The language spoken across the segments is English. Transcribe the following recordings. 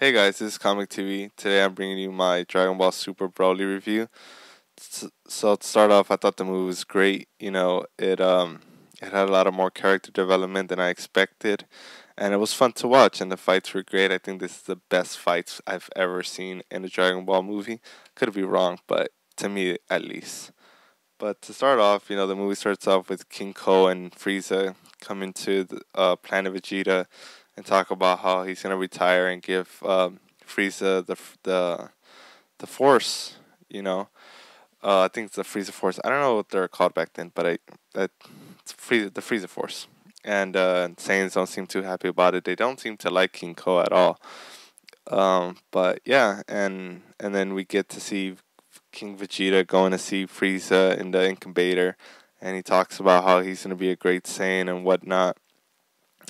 Hey guys, this is Comic TV. Today I'm bringing you my Dragonball Super Broly review. So to start off, I thought the movie was great. It had a lot of more character development than I expected, and it was fun to watch. And the fights were great. I think this is the best fights I've ever seen in a Dragon Ball movie. Could be wrong, but to me at least. But to start off, the movie starts off with King Ko and Frieza coming to the planet Vegeta and talk about how he's gonna retire and give Frieza the Force. You know, I think it's the Frieza Force. I don't know what they're called back then, but it's the Frieza Force. And Saiyans don't seem too happy about it. They don't seem to like King Ko at all. But yeah, and then we get to see King Vegeta going to see Frieza in the incubator, and he talks about how he's gonna be a great Saiyan and whatnot.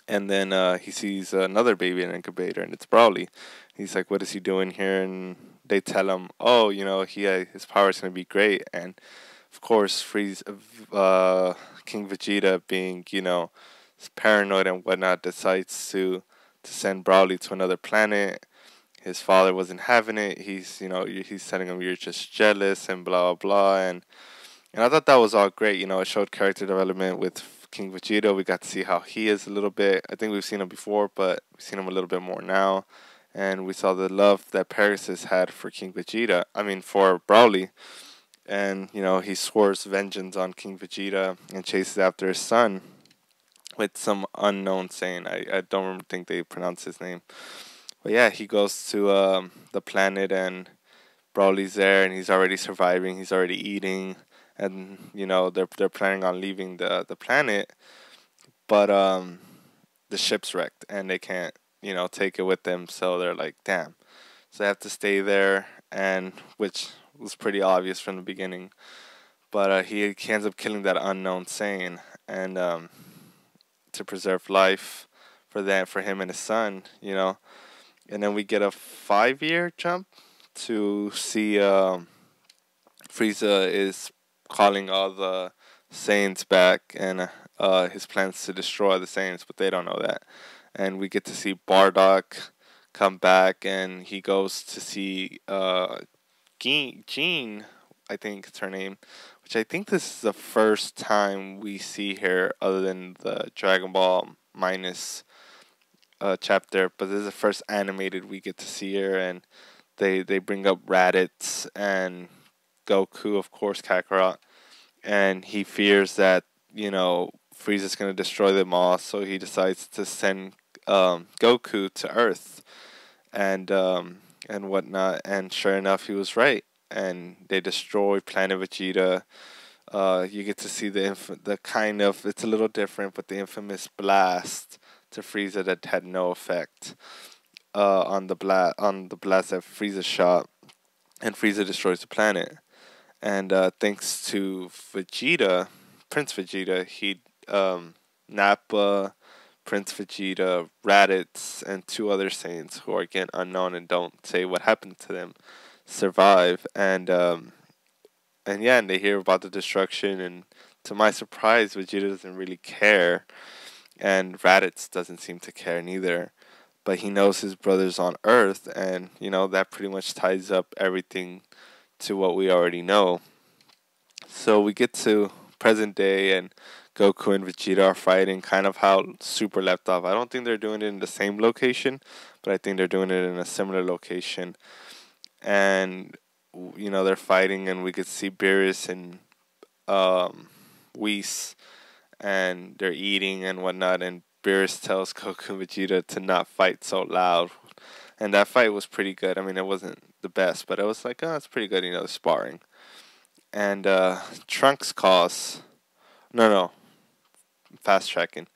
And then he sees another baby in an incubator, and it's Broly. He's like, "What is he doing here?" And they tell him, "Oh, his power is gonna be great." And of course, King Vegeta, being paranoid and whatnot, decides to send Broly to another planet. His father wasn't having it. He's telling him you're just jealous and blah blah blah. And I thought that was all great. It showed character development with King Vegeta. We got to see how he is a little bit. I think we've seen him before, but we've seen him a little bit more now. And we saw the love that Pegasus had for King Vegeta. I mean, for Broly. And he swears vengeance on King Vegeta and chases after his son with some unknown saying. I don't think they pronounce his name. But yeah, he goes to the planet, and Broly's there, and he's already surviving. He's already eating, and they're planning on leaving the planet, but the ship's wrecked, and they can't take it with them. So they're like, damn. So they have to stay there, and which was pretty obvious from the beginning. But he ends up killing that unknown Saiyan, and to preserve life for him and his son. And then we get a 5-year jump to see Frieza is calling all the Saiyans back, and his plans to destroy the Saiyans, but they don't know that. And we get to see Bardock come back, and he goes to see Jean, I think it's her name, which I think this is the first time we see her other than the Dragon Ball minus chapter, but this is the first animated we get to see her, and they bring up Raditz and Goku, of course, Kakarot, and he fears that Frieza's gonna destroy them all, so he decides to send Goku to Earth and whatnot. And sure enough, he was right, and they destroy Planet Vegeta. You get to see the kind of, it's a little different, but the infamous blast to Frieza that had no effect on the blast that Frieza shot, and Frieza destroys the planet. And thanks to Vegeta, Prince Vegeta, Nappa, Prince Vegeta, Raditz, and two other Saiyans who are again unknown and don't say what happened to them survive. And yeah, and they hear about the destruction, and to my surprise, Vegeta doesn't really care, and Raditz doesn't seem to care neither. But he knows his brother's on Earth, and that pretty much ties up everything to what we already know. So we get to present day, and Goku and Vegeta are fighting, kind of how Super left off. I don't think they're doing it in the same location, but I think they're doing it in a similar location. And they're fighting, and we could see Beerus and Whis, and they're eating and whatnot. And Beerus tells Goku and Vegeta to not fight so loud. And that fight was pretty good. I mean, it wasn't the best, but it was like, oh, it's pretty good, sparring. And Trunks calls, no, fast tracking.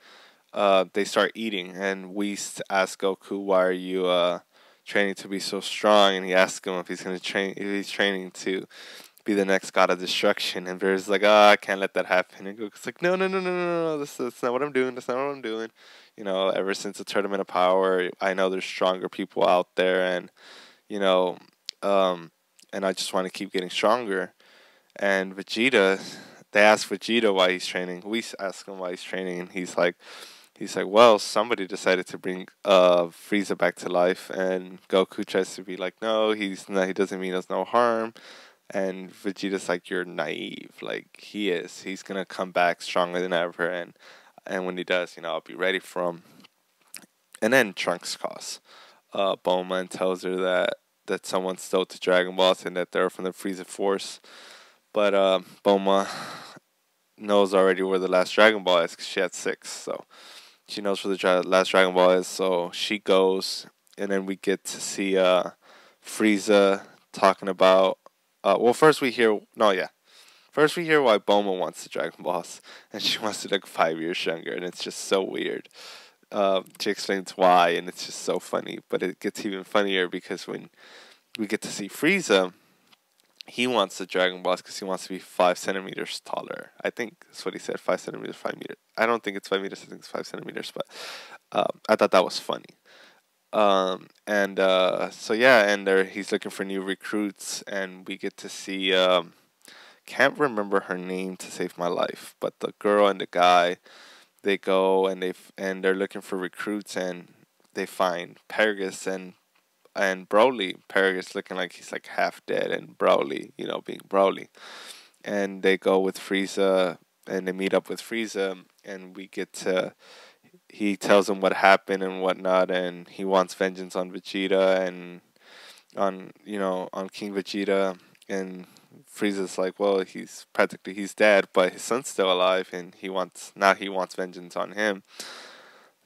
They start eating, and Whis asks Goku, "Why are you training to be so strong?" And he asks him if he's training to be the next god of destruction. And Beerus is like, "Ah, I can't let that happen." And Goku's like, "No, no, no, no, no, no. That's not what I'm doing. That's not what I'm doing." Ever since the Tournament of Power, I know there's stronger people out there, and you know, um, and I just want to keep getting stronger. And Vegeta, they ask Vegeta why he's training. We ask him why he's training, and he's like, he's like, well, somebody decided to bring Frieza back to life, and Goku tries to be like, no, he's not. He doesn't mean us no harm. And Vegeta's like, you're naive. Like he is. He's gonna come back stronger than ever, and when he does, I'll be ready for him. And then Trunks calls Bulma and tells her that someone stole the Dragon Balls and that they're from the Frieza Force. But Bulma knows already where the last Dragon Ball is because she had six. So she knows where the last Dragon Ball is. So she goes, and then we get to see Frieza talking about. Well, first we hear. No, yeah. First we hear why Bulma wants the Dragon Balls, and she wants to look 5 years younger, and it's just so weird. She explains why, and it's just so funny. But it gets even funnier because when we get to see Frieza, he wants the Dragon Balls because he wants to be 5 centimeters taller. I think that's what he said, 5 centimeters, 5 meters. I don't think it's 5 meters, I think it's 5 centimeters, but I thought that was funny. And so yeah, and he's looking for new recruits, and we get to see, can't remember her name to save my life, but the girl and the guy, they go and they're looking for recruits, and they find Paragus and Broly. Paragus looking like he's like half dead, and Broly, being Broly. And they go with Frieza, and they meet up with Frieza, and he tells him what happened and whatnot, and he wants vengeance on Vegeta and on King Vegeta. And Frieza's like, well, he's dead, but his son's still alive, and he wants vengeance on him.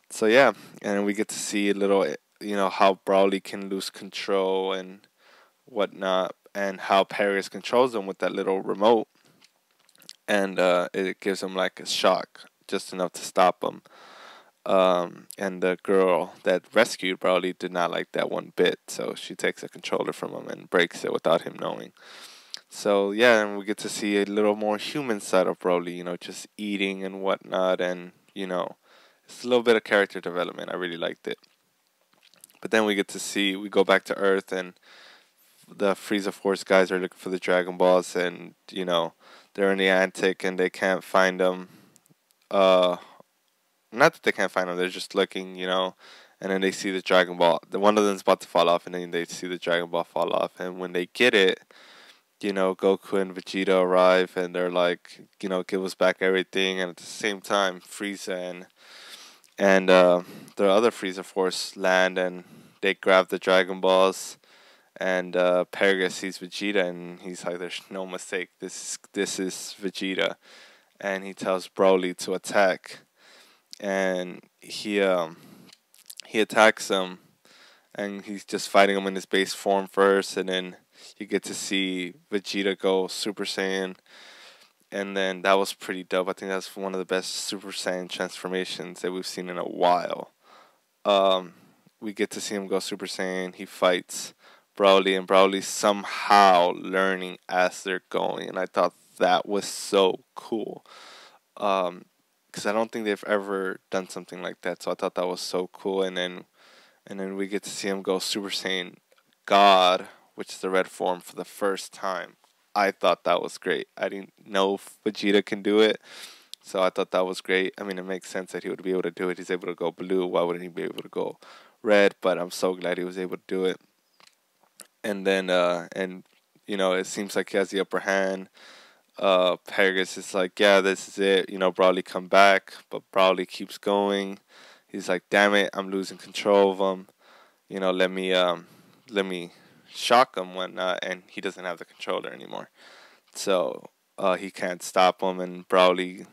So yeah, and we get to see a little, how Broly can lose control and whatnot, and how Paris controls him with that little remote, and it gives him like a shock, just enough to stop him. And the girl that rescued Broly did not like that one bit, so she takes a controller from him and breaks it without him knowing. So yeah, and we get to see a little more human side of Broly, just eating and whatnot, and it's a little bit of character development. I really liked it. But then we go back to Earth, and the Frieza Force guys are looking for the Dragon Balls, and they're in the attic and they can't find them. Not that they can't find them, they're just looking, and then they see the Dragon Ball. The one of them's about to fall off, and then they see the Dragon Ball fall off, and when they get it, Goku and Vegeta arrive, and they're like, give us back everything, and at the same time, Frieza and the other Frieza Force land, and they grab the Dragon Balls, and Paragus sees Vegeta, and he's like, "There's no mistake. This is Vegeta," and he tells Broly to attack, and he attacks him, and he's just fighting him in his base form first, and then you get to see Vegeta go Super Saiyan, and then that was pretty dope. I think that's one of the best Super Saiyan transformations that we've seen in a while. We get to see him go Super Saiyan. He fights Broly, and Broly somehow learning as they're going, and I thought that was so cool. Because I don't think they've ever done something like that, so I thought that was so cool. And then we get to see him go Super Saiyan God, which is the red form, for the first time. I thought that was great. I didn't know if Vegeta can do it, so I thought that was great. I mean, it makes sense that he would be able to do it. He's able to go blue. Why wouldn't he be able to go red? But I'm so glad he was able to do it. And then, it seems like he has the upper hand. Paragus is like, yeah, this is it. Broly come back, but Broly keeps going. He's like, damn it, I'm losing control of him. Let me shock him, whatnot, and he doesn't have the controller anymore. So he can't stop him, and Broly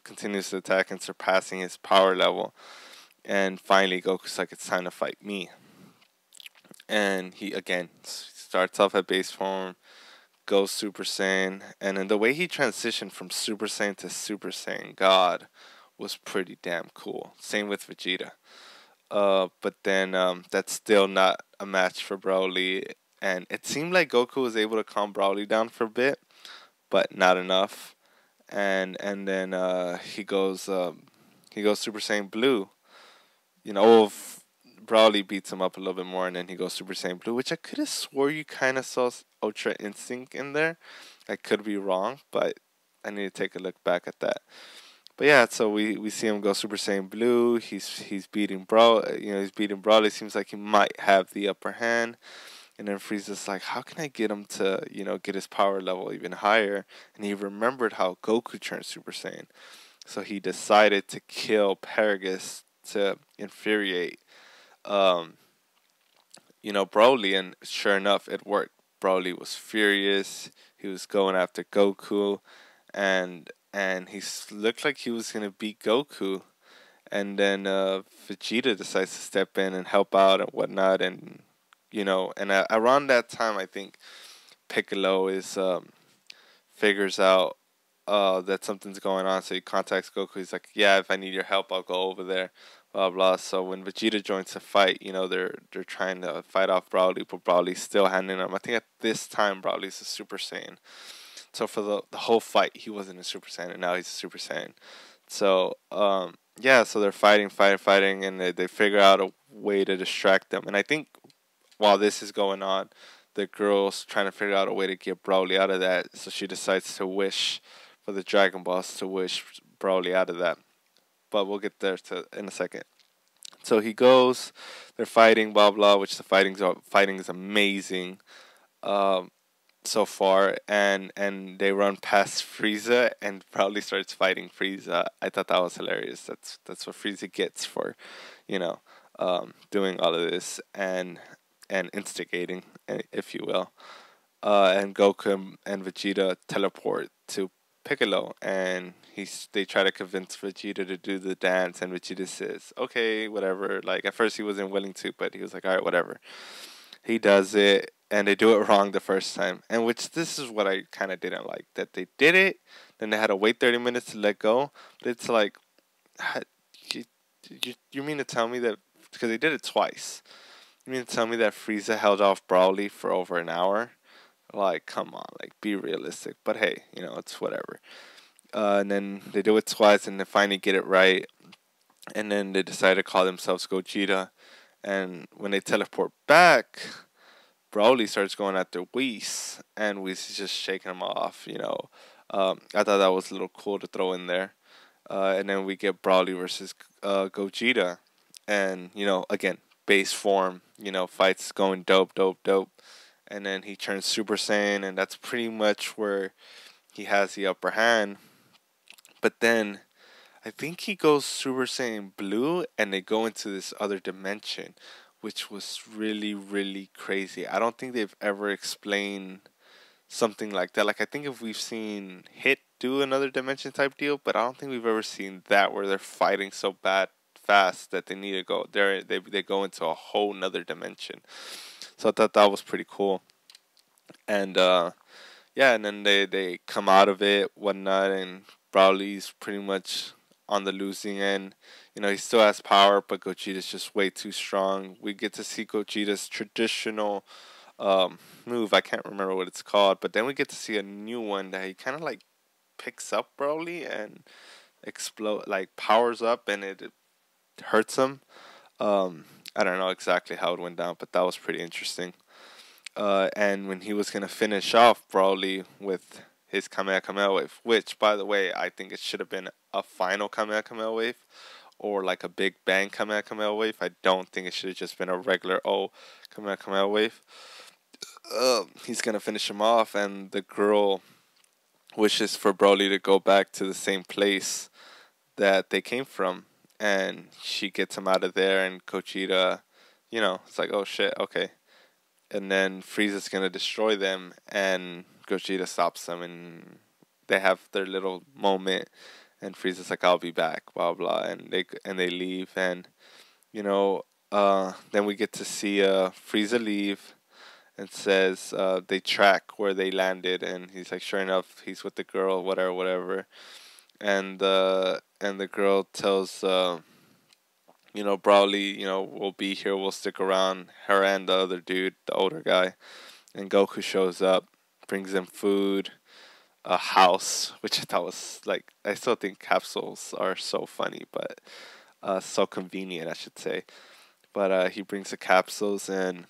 continues to attack and surpassing his power level. And finally, Goku's like, it's time to fight me. And he again starts off at base form, goes Super Saiyan, and then the way he transitioned from Super Saiyan to Super Saiyan God was pretty damn cool. Same with Vegeta. But then that's still not a match for Broly, and it seemed like Goku was able to calm Broly down for a bit, but not enough. And then he goes Super Saiyan Blue. Broly beats him up a little bit more, and then he goes Super Saiyan Blue, which I could have swore you kind of saw Ultra Instinct in there. I could be wrong, but I need to take a look back at that. But yeah, so we see him go Super Saiyan Blue. He's beating he's beating Broly. Seems like he might have the upper hand. And then Frieza's like, how can I get him to, get his power level even higher? And he remembered how Goku turned Super Saiyan. So he decided to kill Paragus to infuriate, um, Broly. And sure enough, it worked. Broly was furious. He was going after Goku, and looked like he was gonna beat Goku. And then Vegeta decides to step in and help out and whatnot. And around that time, I think Piccolo is figures out that something's going on, so he contacts Goku. He's like, "Yeah, if I need your help, I'll go over there." Blah blah. So when Vegeta joins the fight, they're trying to fight off Broly, but Broly's still handling him. I think at this time Broly's a Super Saiyan. So for the whole fight, he wasn't a Super Saiyan, and now he's a Super Saiyan. So yeah, so they're fighting, and they figure out a way to distract them. And I think while this is going on, the girl's trying to figure out a way to get Broly out of that. So she decides to wish for the Dragon Balls to wish Broly out of that. But we'll get there in a second. So he goes, they're fighting, blah blah, which the fighting is amazing um, so far, and they run past Frieza, and Broly starts fighting Frieza. I thought that was hilarious. That's what Frieza gets for, you know, doing all of this and instigating, if you will. And Goku and Vegeta teleport to Piccolo, and they try to convince Vegeta to do the dance, and Vegeta says, "Okay, whatever." Like at first he wasn't willing to, but he was like, "All right, whatever." He does it, and they do it wrong the first time, and which this is what I kind of didn't like, that they did it, then they had to wait 30 minutes to let go. But it's like, you you mean to tell me that because they did it twice? You mean to tell me that Frieza held off Broly for over an hour? Like, come on, like, be realistic. But hey, it's whatever. And then they do it twice, and they finally get it right. And then they decide to call themselves Gogeta. And when they teleport back, Broly starts going after Whis, and Whis is just shaking him off. I thought that was a little cool to throw in there. And then we get Broly versus Gogeta. And, again, base form, fights going dope, dope, dope. And then he turns Super Saiyan, and that's pretty much where he has the upper hand. But then I think he goes Super Saiyan Blue, and they go into this other dimension, which was really, really crazy. I don't think they've ever explained something like that. Like, I think if we've seen Hit do another dimension type deal, but I don't think we've ever seen that where they're fighting so fast that they need to go there. They go into a whole nother dimension. So I thought that was pretty cool. And yeah, and then they come out of it, whatnot, and Broly's pretty much on the losing end. He still has power, but Gogeta's just way too strong. We get to see Gogeta's traditional move. I can't remember what it's called, but then we get to see a new one that he kind of like picks up Broly and powers up, and it hurts him. I don't know exactly how it went down, but that was pretty interesting. And when he was going to finish off Broly with his Kamehameha wave, which, by the way, I think it should have been a final Kamehameha wave or like a Big Bang Kamehameha wave. I don't think it should have just been a regular Kamehameha wave. He's going to finish him off, and the girl wishes for Broly to go back to the same place that they came from. And she gets him out of there, and Gogeta, it's like, oh shit, okay. And then Frieza's gonna destroy them, and Gogeta stops them, and they have their little moment. And Frieza's like, "I'll be back," blah blah, and they leave, and then we get to see Frieza leave, and says they track where they landed, and he's like, sure enough, he's with the girl, whatever, whatever, and the girl tells. Broly, will be here, we'll stick around, her and the other dude, the older guy. And Goku shows up, brings them food, a house, which I thought was, like, I still think capsules are so funny, but so convenient, I should say. But he brings the capsules and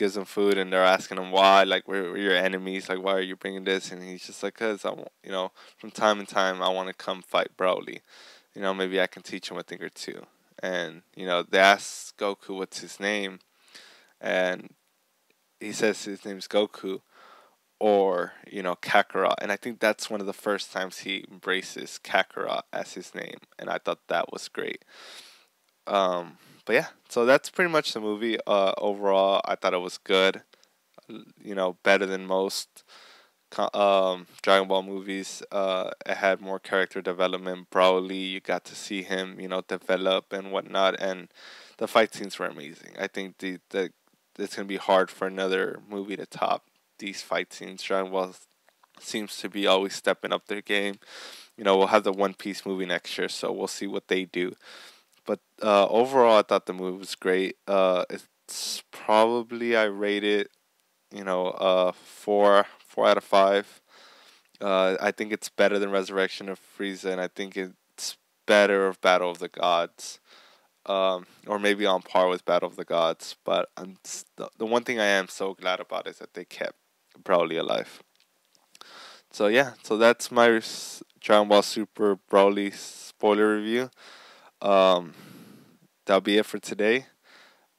gives him food, and they're asking him why, like, we're your enemies, like, why are you bringing this? And he's just like, cause from time to time I want to come fight Broly. Maybe I can teach him a thing or two. And they ask Goku what's his name, and he says his name's Goku, or Kakarot. And I think that's one of the first times he embraces Kakarot as his name, and I thought that was great. But yeah, so that's pretty much the movie. Overall, I thought it was good. Better than most Dragon Ball movies. It had more character development. Broly, you got to see him, develop and whatnot, and the fight scenes were amazing. I think the it's gonna be hard for another movie to top these fight scenes. Dragon Ball seems to be always stepping up their game. We'll have the One Piece movie next year, so we'll see what they do. But overall, I thought the movie was great. It's probably, I rate it, four out of five. I think it's better than Resurrection of Frieza, and I think it's better of Battle of the Gods, or maybe on par with Battle of the Gods. But the one thing I am so glad about is that they kept Broly alive. So yeah, so that's my Dragon Ball Super Broly spoiler review. Um, that'll be it for today.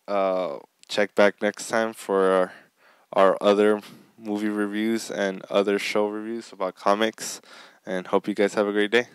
Uh, Check back next time for our other movie reviews and other show reviews about comics. And hope you guys have a great day.